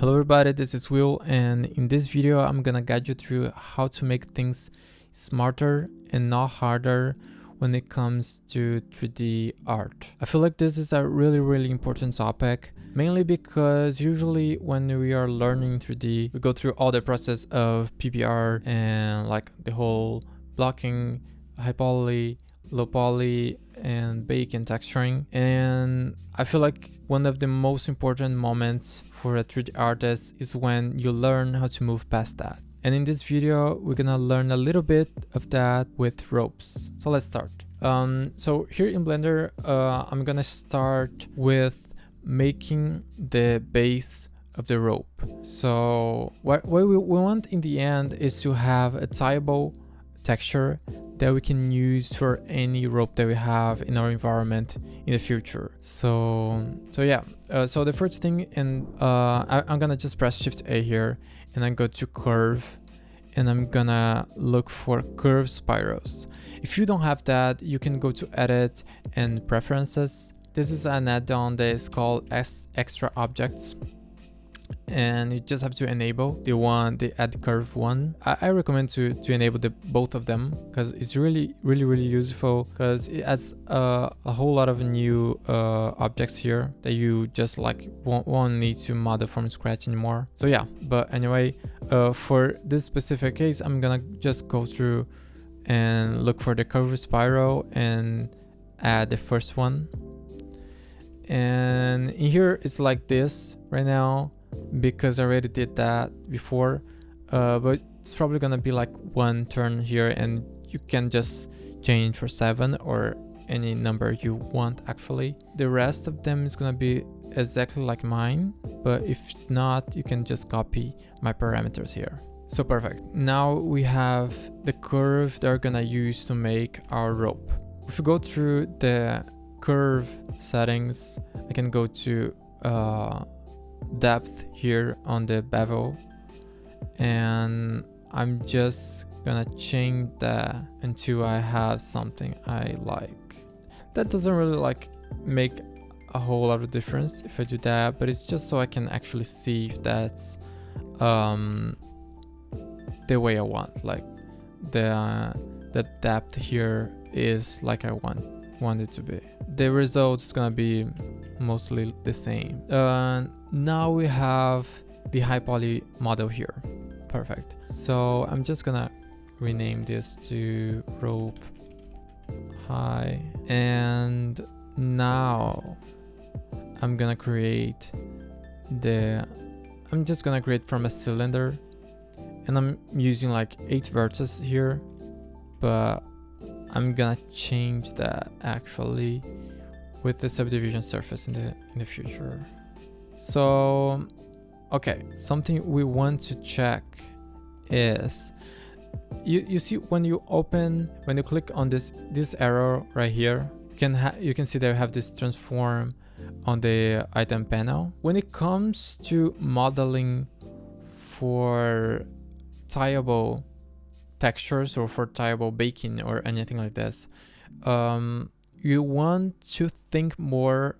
Hello everybody, this is Will, and in this video I'm gonna guide you through how to make things smarter and not harder when it comes to 3D art. I feel like this is a really important topic, mainly because usually when we are learning 3D we go through all the process of PBR and like the whole blocking, high poly, low poly, and bake and texturing. And I feel like one of the most important moments for a 3D artist is when you learn how to move past that. And in this video, we're gonna learn a little bit of that with ropes. So let's start. So here in Blender, I'm gonna start with making the base of the rope. So what we want in the end is to have a tieable texture that we can use for any rope that we have in our environment in the future. So the first thing, and I'm gonna just press Shift A here, and then go to curve, and I'm gonna look for curve spirals. If you don't have that, you can go to edit and preferences. This is an add-on that is called extra objects, and you just have to enable the add curve one. I recommend to enable both of them, because it's really useful, because it adds a whole lot of new objects here that you just like won't need to model from scratch anymore. So yeah, but anyway, for this specific case, I'm gonna just go through and look for the curve spiral and add the first one. And in here it's like this right now, because I already did that before, but it's probably gonna be like one turn here, and you can just change for 7 or any number you want. Actually, the rest of them is gonna be exactly like mine, but if it's not, you can just copy my parameters here. So perfect. Now we have the curve that we're gonna use to make our rope. If you go through the curve settings, I can go to depth here on the bevel, and I'm just gonna change that until I have something I like. That doesn't really like make a whole lot of difference if I do that, but it's just so I can actually see if that's the way I want, like the depth here is like I want it to be. The result is gonna be mostly the same. Now we have the high poly model here. Perfect. So I'm just gonna rename this to rope high, and now I'm gonna create I'm just gonna create from a cylinder, and I'm using like 8 vertices here, but I'm gonna change that actually with the subdivision surface in the future. So okay, something we want to check is you see when you click on this arrow right here, you can see that I have this transform on the item panel. When it comes to modeling for tieable textures or for tieable baking or anything like this, you want to think more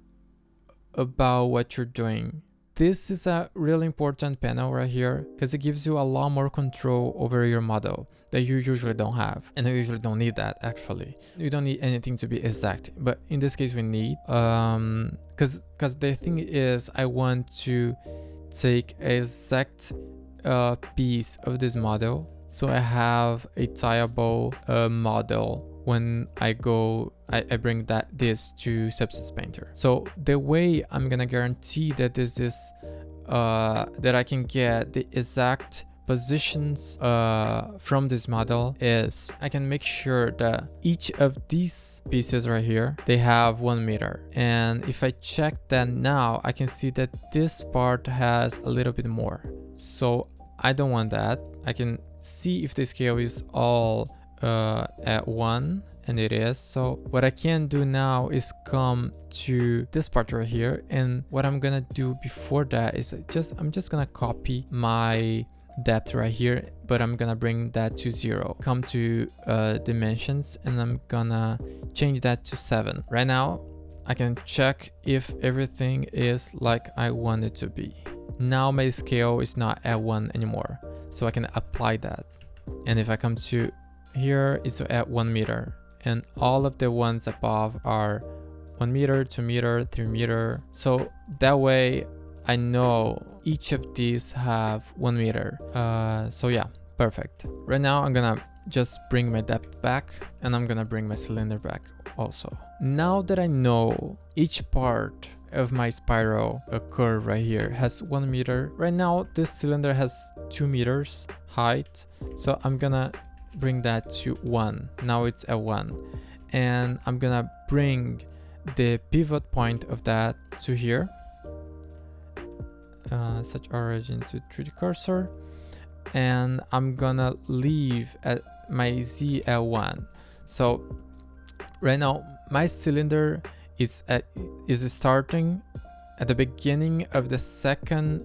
about what you're doing. This is a really important panel right here, because it gives you a lot more control over your model that you usually don't have, and you usually don't need that. Actually, you don't need anything to be exact, but in this case we need, because the thing is, I want to take an exact piece of this model, so I have a tieable model when I bring this to Substance Painter. So the way I'm gonna guarantee that this is that I can get the exact positions from this model is I can make sure that each of these pieces right here, they have 1 meter. And if I check that now, I can see that this part has a little bit more. So I don't want that. I can see if the scale is all at 1, and it is. So what I can do now is come to this part right here, and what I'm gonna do before that is I'm just gonna copy my depth right here, but I'm gonna bring that to 0. Come to dimensions, and I'm gonna change that to 7. Right now I can check if everything is like I want it to be. now my scale is not at 1 anymore, so I can apply that. And if I come to here, it's at 1 meter, and all of the ones above are 1 meter, 2 meter, 3 meter. So that way I know each of these have 1 meter. So yeah, perfect. Right now I'm gonna just bring my depth back, and I'm gonna bring my cylinder back also. Now that I know each part of my spiral, a curve right here, has 1 meter. Right now this cylinder has 2 meters height, so I'm gonna bring that to 1. Now it's at 1, and I'm gonna bring the pivot point of that to here. Set origin to 3D cursor, and I'm gonna leave at my Z at 1. So right now my cylinder is starting at the beginning of the second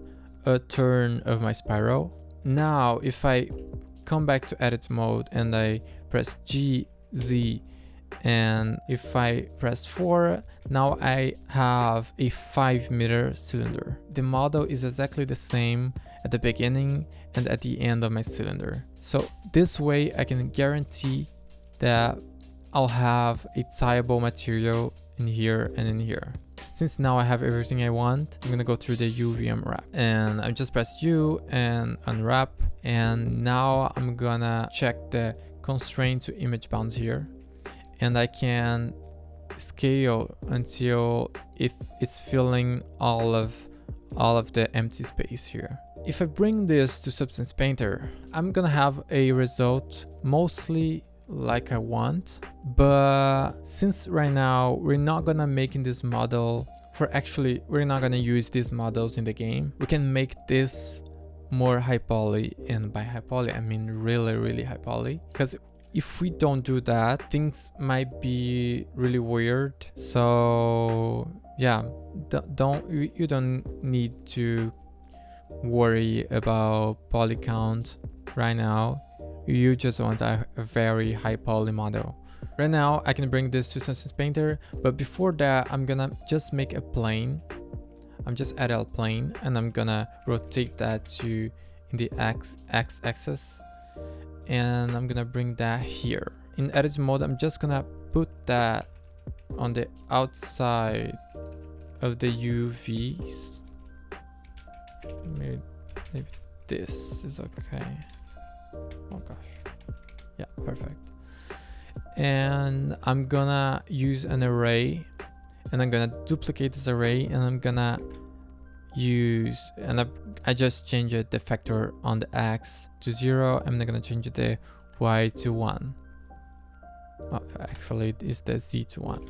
turn of my spiral. Now if I come back to edit mode and I press G, Z, and if I press 4, now I have a 5 meter cylinder. The model is exactly the same at the beginning and at the end of my cylinder. So this way I can guarantee that I'll have a tieable material in here and in here. Since now I have everything I want, I'm gonna go through the UV unwrap, and I just press U and unwrap, and now I'm gonna check the constraint to image bounds here, and I can scale until it's filling all of the empty space here. If I bring this to Substance Painter, I'm gonna have a result mostly like I want, but since right now we're not gonna make in this model we're not gonna use these models in the game, we can make this more high poly, and by high poly I mean really high poly, because if we don't do that, things might be really weird. So yeah, you don't need to worry about poly count right now. You just want a very high poly model. Right now I can bring this to Substance Painter, but before that I'm gonna just make a plane. I'm just add a plane, and I'm gonna rotate that to in the x-axis, and I'm gonna bring that here. In edit mode, I'm just gonna put that on the outside of the UVs. Maybe this is okay. Oh gosh, yeah, perfect. And I'm gonna use an array, and I'm gonna duplicate this array, and I'm gonna use, and I just changed the factor on the X to 0. I'm not gonna change the Y to 1. Oh, actually it's the Z to 1.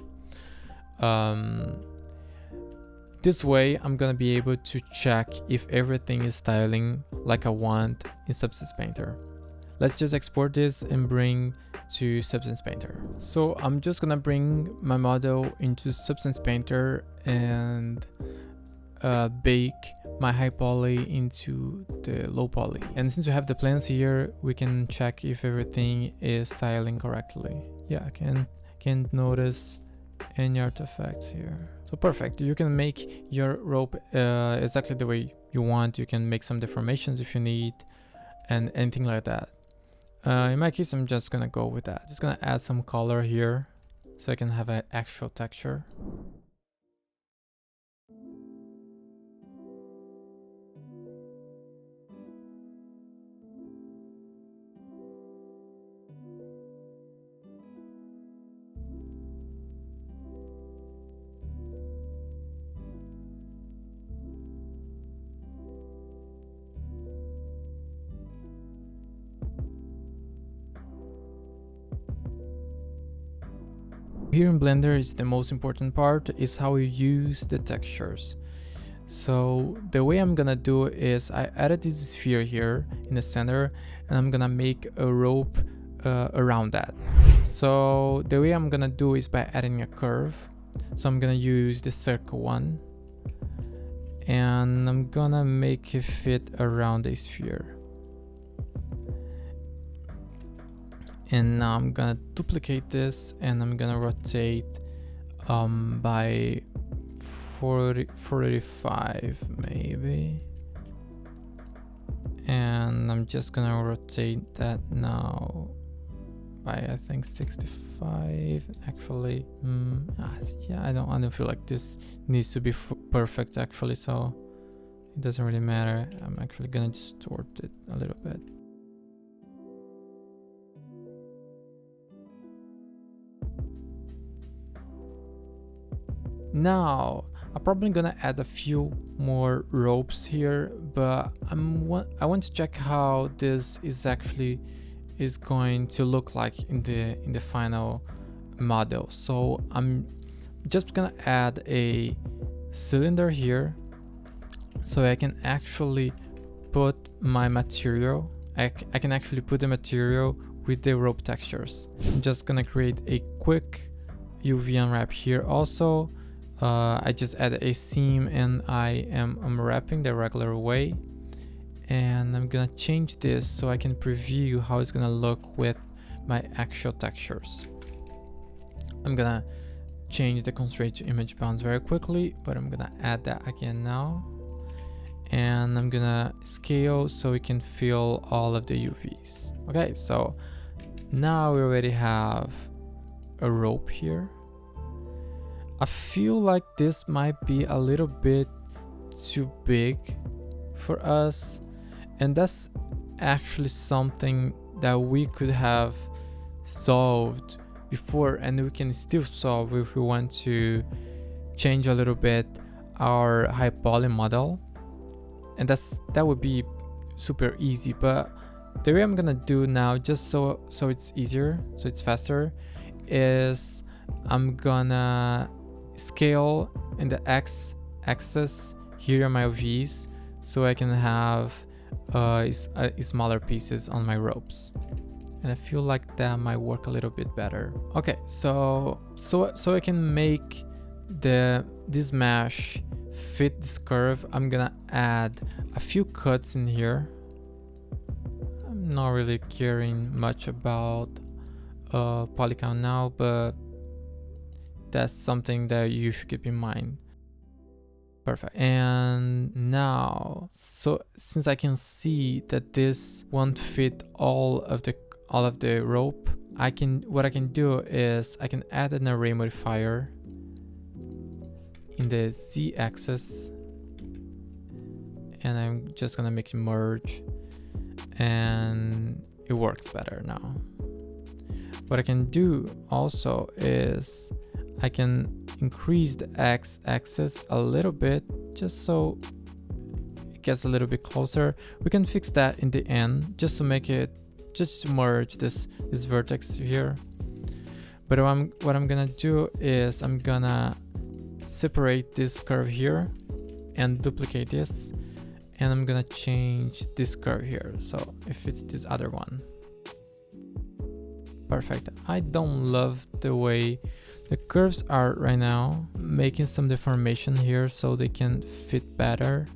This way I'm gonna be able to check if everything is styling like I want in Substance Painter. Let's just export this and bring to Substance Painter. So I'm just gonna bring my model into Substance Painter and bake my high poly into the low poly. And since we have the planes here, we can check if everything is styling correctly. Yeah, I can't notice any artifacts here. So perfect. You can make your rope exactly the way you want. You can make some deformations if you need, and anything like that. In my case, I'm just gonna go with that. Just gonna add some color here so I can have an actual texture. Here in Blender, is the most important part is how you use the textures. So the way I'm gonna do is I added this sphere here in the center, and I'm gonna make a rope around that. So the way I'm gonna do is by adding a curve. So I'm gonna use the circle one, and I'm gonna make it fit around the sphere. And now I'm gonna duplicate this, and I'm gonna rotate by 45 maybe. And I'm just gonna rotate that now by I think 65 actually. Yeah, I don't feel like this needs to be perfect actually, so it doesn't really matter. I'm actually gonna distort it a little bit. Now I'm probably gonna add a few more ropes here, but I want to check how this is going to look like in the final model. So I'm just gonna add a cylinder here, so I can actually put my material. I can actually put the material with the rope textures. I'm just gonna create a quick UV unwrap here also. I just added a seam and I am unwrapping the regular way, and I'm gonna change this so I can preview how it's gonna look with my actual textures. I'm gonna change the constraint to image bounds very quickly, but I'm gonna add that again now, and I'm gonna scale so we can fill all of the UVs. Okay, so now we already have a rope here. I feel like this might be a little bit too big for us, and that's actually something that we could have solved before, and we can still solve if we want to change a little bit our high poly model, and that would be super easy. But the way I'm gonna do now, just so it's easier, so it's faster, is I'm gonna scale in the x-axis here are my UVs, so I can have smaller pieces on my ropes, and I feel like that might work a little bit better. Okay, so I can make this mesh fit this curve. I'm gonna add a few cuts in here. I'm not really caring much about poly count now, but that's something that you should keep in mind. Perfect. And now, so since I can see that this won't fit all of the rope, what I can do is I can add an array modifier in the z-axis, and I'm just gonna make it merge, and it works better now. What I can do also is I can increase the x-axis a little bit, just so it gets a little bit closer. We can fix that in the end, just to merge this vertex here. But what I'm gonna do is I'm gonna separate this curve here and duplicate this, and I'm gonna change this curve here so if it's this other one. Perfect. I don't love the way the curves are right now, making some deformation here so they can fit better.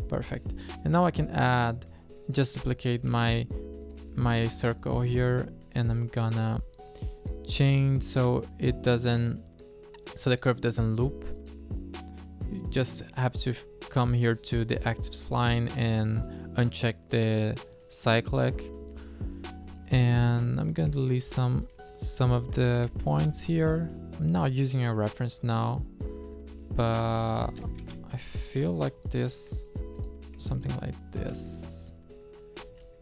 Perfect. And now I can just duplicate my circle here, and I'm gonna change so the curve doesn't loop. You just have to come here to the active spline and uncheck the cyclic, and I'm gonna delete some of the points here. I'm not using a reference now, but I feel like something like this,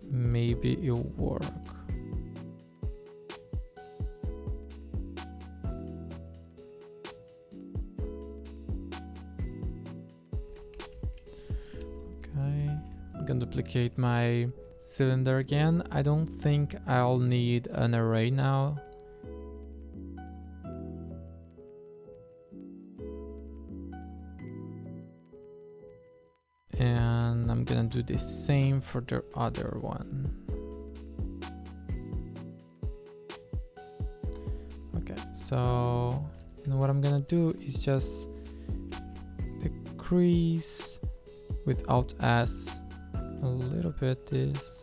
maybe it'll work. Okay, I'm gonna duplicate my cylinder again. I don't think I'll need an array now. And I'm gonna do the same for the other one. Okay, so what I'm gonna do is just decrease with Alt S, a little bit this.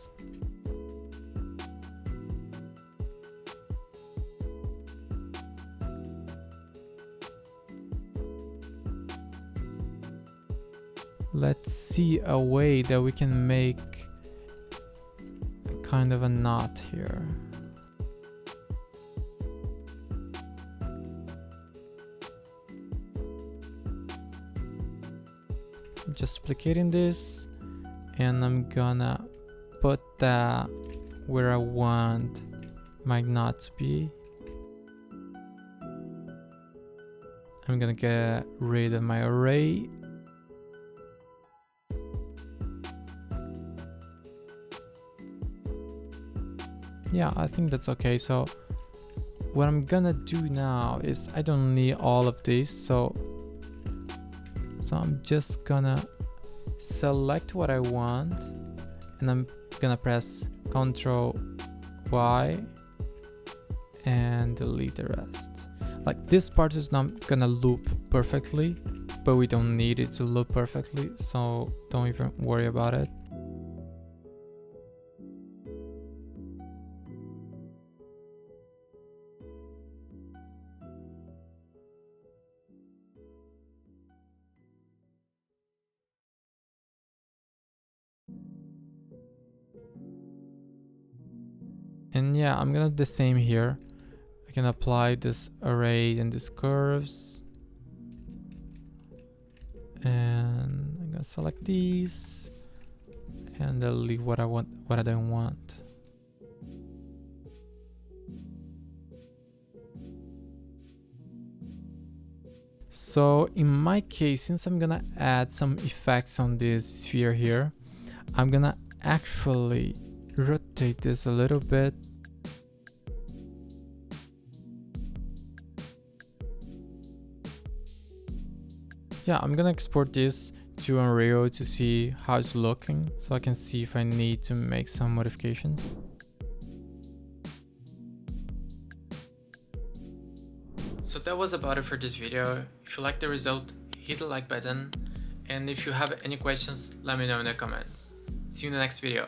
Let's see a way that we can make kind of a knot here. Just duplicating this, and I'm gonna put that where I want my knot to be. I'm gonna get rid of my array. Yeah, I think that's okay. So what I'm gonna do now is I don't need all of this, so I'm just gonna select what I want, and I'm gonna press Ctrl Y and delete the rest. Like, this part is not gonna loop perfectly, but we don't need it to loop perfectly, so don't even worry about it. And yeah, I'm gonna do the same here. I can apply this array and these curves. And I'm gonna select these and delete what I want, what I don't want. So in my case, since I'm gonna add some effects on this sphere here, I'm gonna actually rotate this a little bit. Yeah, I'm gonna export this to Unreal to see how it's looking, so I can see if I need to make some modifications. So that was about it for this video. If you like the result, hit the like button, and if you have any questions, let me know in the comments. See you in the next video.